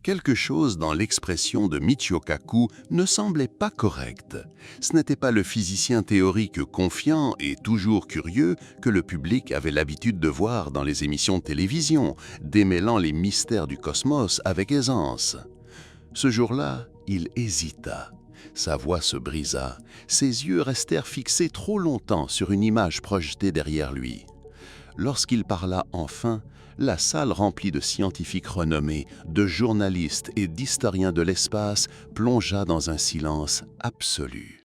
Quelque chose dans l'expression de Michio Kaku ne semblait pas correct. Ce n'était pas le physicien théorique confiant et toujours curieux que le public avait l'habitude de voir dans les émissions de télévision, démêlant les mystères du cosmos avec aisance. Ce jour-là, il hésita. Sa voix se brisa. Ses yeux restèrent fixés trop longtemps sur une image projetée derrière lui. Lorsqu'il parla enfin, la salle remplie de scientifiques renommés, de journalistes et d'historiens de l'espace plongea dans un silence absolu.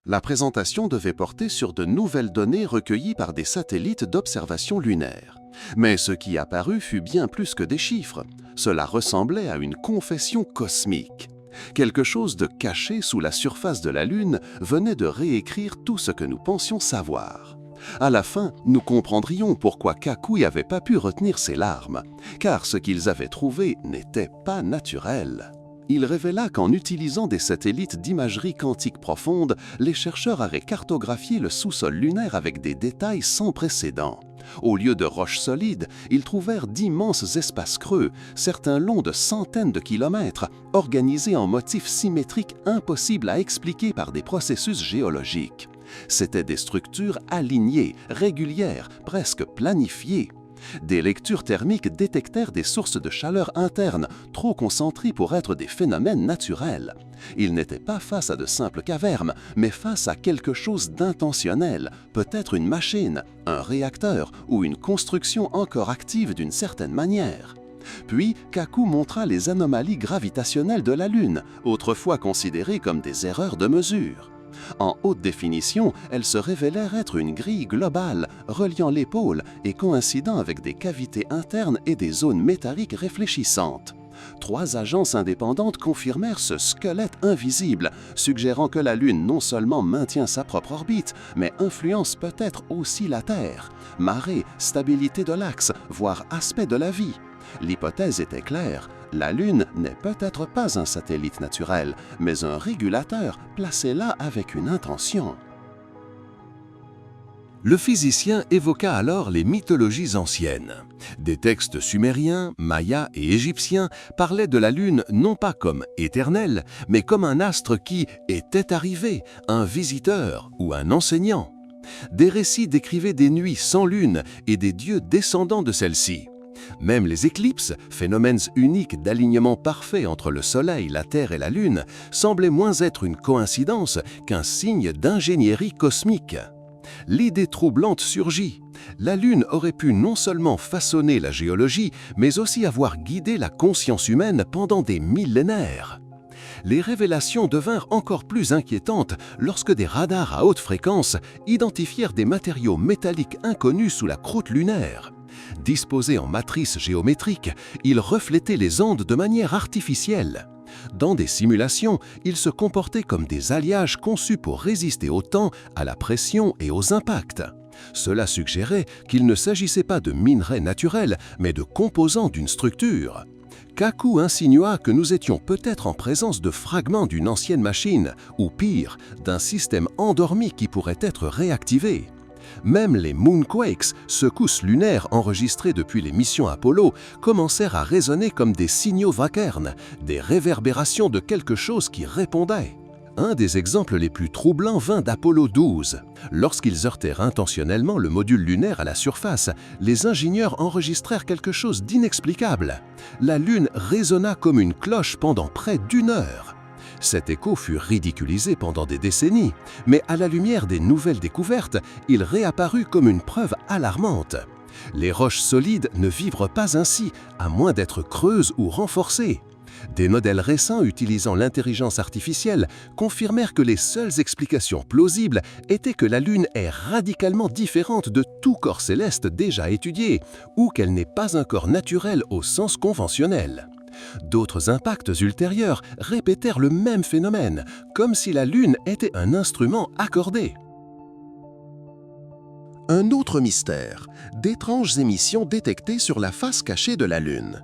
La présentation devait porter sur de nouvelles données recueillies par des satellites d'observation lunaire. Mais ce qui apparut fut bien plus que des chiffres. Cela ressemblait à une confession cosmique. Quelque chose de caché sous la surface de la Lune venait de réécrire tout ce que nous pensions savoir. À la fin, nous comprendrions pourquoi Kaku n'avait pas pu retenir ses larmes, car ce qu'ils avaient trouvé n'était pas naturel. Il révéla qu'en utilisant des satellites d'imagerie quantique profonde, les chercheurs avaient cartographié le sous-sol lunaire avec des détails sans précédent. Au lieu de roches solides, ils trouvèrent d'immenses espaces creux, certains longs de centaines de kilomètres, organisés en motifs symétriques impossibles à expliquer par des processus géologiques. C'étaient des structures alignées, régulières, presque planifiées. Des lectures thermiques détectèrent des sources de chaleur internes, trop concentrées pour être des phénomènes naturels. Ils n'étaient pas face à de simples cavernes, mais face à quelque chose d'intentionnel, peut-être une machine, un réacteur ou une construction encore active d'une certaine manière. Puis, Kaku montra les anomalies gravitationnelles de la Lune, autrefois considérées comme des erreurs de mesure. En haute définition, elles se révélèrent être une grille globale, reliant les pôles et coïncidant avec des cavités internes et des zones métalliques réfléchissantes. 3 agences indépendantes confirmèrent ce squelette invisible, suggérant que la Lune non seulement maintient sa propre orbite, mais influence peut-être aussi la Terre. Marée, stabilité de l'axe, voire aspect de la vie. L'hypothèse était claire. La Lune n'est peut-être pas un satellite naturel, mais un régulateur placé là avec une intention. Le physicien évoqua alors les mythologies anciennes. Des textes sumériens, mayas et égyptiens parlaient de la Lune non pas comme éternelle, mais comme un astre qui était arrivé, un visiteur ou un enseignant. Des récits décrivaient des nuits sans lune et des dieux descendants de celle-ci. Même les éclipses, phénomènes uniques d'alignement parfait entre le Soleil, la Terre et la Lune, semblaient moins être une coïncidence qu'un signe d'ingénierie cosmique. L'idée troublante surgit. La Lune aurait pu non seulement façonner la géologie, mais aussi avoir guidé la conscience humaine pendant des millénaires. Les révélations devinrent encore plus inquiétantes lorsque des radars à haute fréquence identifièrent des matériaux métalliques inconnus sous la croûte lunaire. Disposés en matrices géométriques, ils reflétaient les ondes de manière artificielle. Dans des simulations, ils se comportaient comme des alliages conçus pour résister au temps, à la pression et aux impacts. Cela suggérait qu'il ne s'agissait pas de minerais naturels, mais de composants d'une structure. Kaku insinua que nous étions peut-être en présence de fragments d'une ancienne machine, ou pire, d'un système endormi qui pourrait être réactivé. Même les moonquakes, secousses lunaires enregistrées depuis les missions Apollo, commencèrent à résonner comme des signaux vacarnes, des réverbérations de quelque chose qui répondait. Un des exemples les plus troublants vint d'Apollo 12. Lorsqu'ils heurtèrent intentionnellement le module lunaire à la surface, les ingénieurs enregistrèrent quelque chose d'inexplicable. La Lune résonna comme une cloche pendant près d'1 heure. Cet écho fut ridiculisé pendant des décennies, mais à la lumière des nouvelles découvertes, il réapparut comme une preuve alarmante. Les roches solides ne vibrent pas ainsi, à moins d'être creuses ou renforcées. Des modèles récents utilisant l'intelligence artificielle confirmèrent que les seules explications plausibles étaient que la Lune est radicalement différente de tout corps céleste déjà étudié, ou qu'elle n'est pas un corps naturel au sens conventionnel. D'autres impacts ultérieurs répétèrent le même phénomène, comme si la Lune était un instrument accordé. Un autre mystère, d'étranges émissions détectées sur la face cachée de la Lune.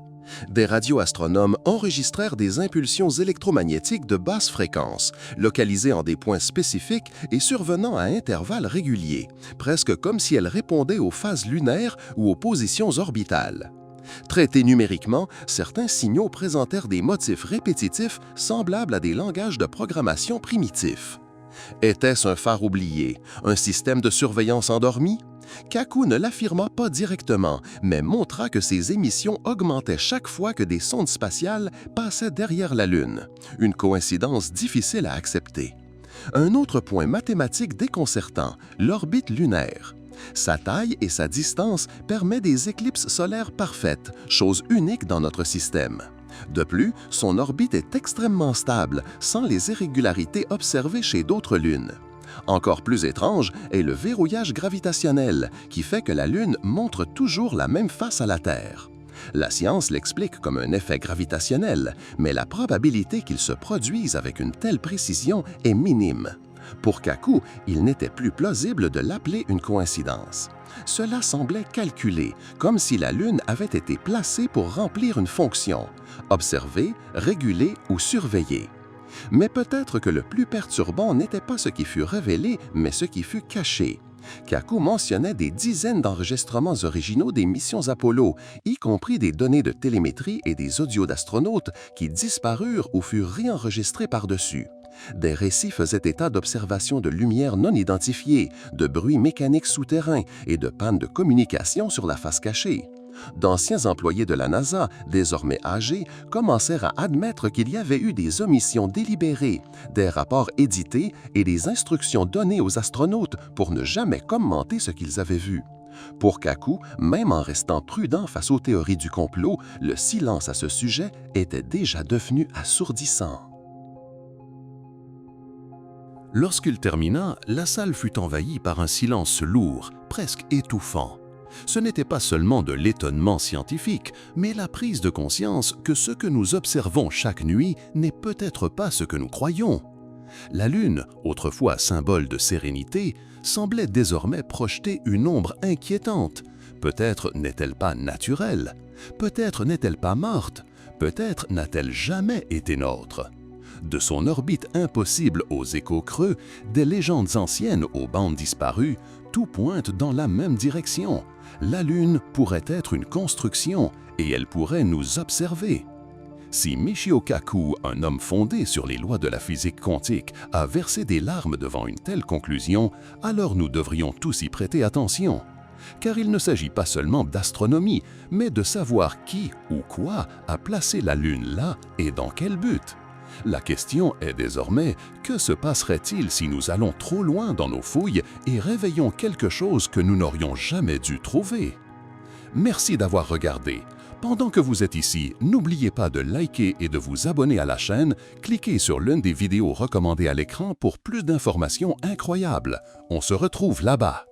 Des radioastronomes enregistrèrent des impulsions électromagnétiques de basse fréquence, localisées en des points spécifiques et survenant à intervalles réguliers, presque comme si elles répondaient aux phases lunaires ou aux positions orbitales. Traités numériquement, certains signaux présentèrent des motifs répétitifs semblables à des langages de programmation primitifs. Était-ce un phare oublié, un système de surveillance endormi? Kaku ne l'affirma pas directement, mais montra que ces émissions augmentaient chaque fois que des sondes spatiales passaient derrière la Lune, une coïncidence difficile à accepter. Un autre point mathématique déconcertant, l'orbite lunaire. Sa taille et sa distance permettent des éclipses solaires parfaites, chose unique dans notre système. De plus, son orbite est extrêmement stable, sans les irrégularités observées chez d'autres lunes. Encore plus étrange est le verrouillage gravitationnel, qui fait que la Lune montre toujours la même face à la Terre. La science l'explique comme un effet gravitationnel, mais la probabilité qu'il se produise avec une telle précision est minime. Pour Kaku, il n'était plus plausible de l'appeler une coïncidence. Cela semblait calculé, comme si la Lune avait été placée pour remplir une fonction, observer, réguler ou surveiller. Mais peut-être que le plus perturbant n'était pas ce qui fut révélé, mais ce qui fut caché. Kaku mentionnait des dizaines d'enregistrements originaux des missions Apollo, y compris des données de télémétrie et des audios d'astronautes qui disparurent ou furent réenregistrés par-dessus. Des récits faisaient état d'observations de lumière non identifiées, de bruits mécaniques souterrains et de pannes de communication sur la face cachée. D'anciens employés de la NASA, désormais âgés, commencèrent à admettre qu'il y avait eu des omissions délibérées, des rapports édités et des instructions données aux astronautes pour ne jamais commenter ce qu'ils avaient vu. Pour Kaku, même en restant prudent face aux théories du complot, le silence à ce sujet était déjà devenu assourdissant. Lorsqu'il termina, la salle fut envahie par un silence lourd, presque étouffant. Ce n'était pas seulement de l'étonnement scientifique, mais la prise de conscience que ce que nous observons chaque nuit n'est peut-être pas ce que nous croyons. La Lune, autrefois symbole de sérénité, semblait désormais projeter une ombre inquiétante. Peut-être n'est-elle pas naturelle, peut-être n'est-elle pas morte, peut-être n'a-t-elle jamais été nôtre. De son orbite impossible aux échos creux, des légendes anciennes aux bandes disparues, tout pointe dans la même direction. La Lune pourrait être une construction et elle pourrait nous observer. Si Michio Kaku, un homme fondé sur les lois de la physique quantique, a versé des larmes devant une telle conclusion, alors nous devrions tous y prêter attention. Car il ne s'agit pas seulement d'astronomie, mais de savoir qui ou quoi a placé la Lune là et dans quel but. La question est désormais, que se passerait-il si nous allons trop loin dans nos fouilles et réveillons quelque chose que nous n'aurions jamais dû trouver? Merci d'avoir regardé. Pendant que vous êtes ici, n'oubliez pas de liker et de vous abonner à la chaîne. Cliquez sur l'une des vidéos recommandées à l'écran pour plus d'informations incroyables. On se retrouve là-bas.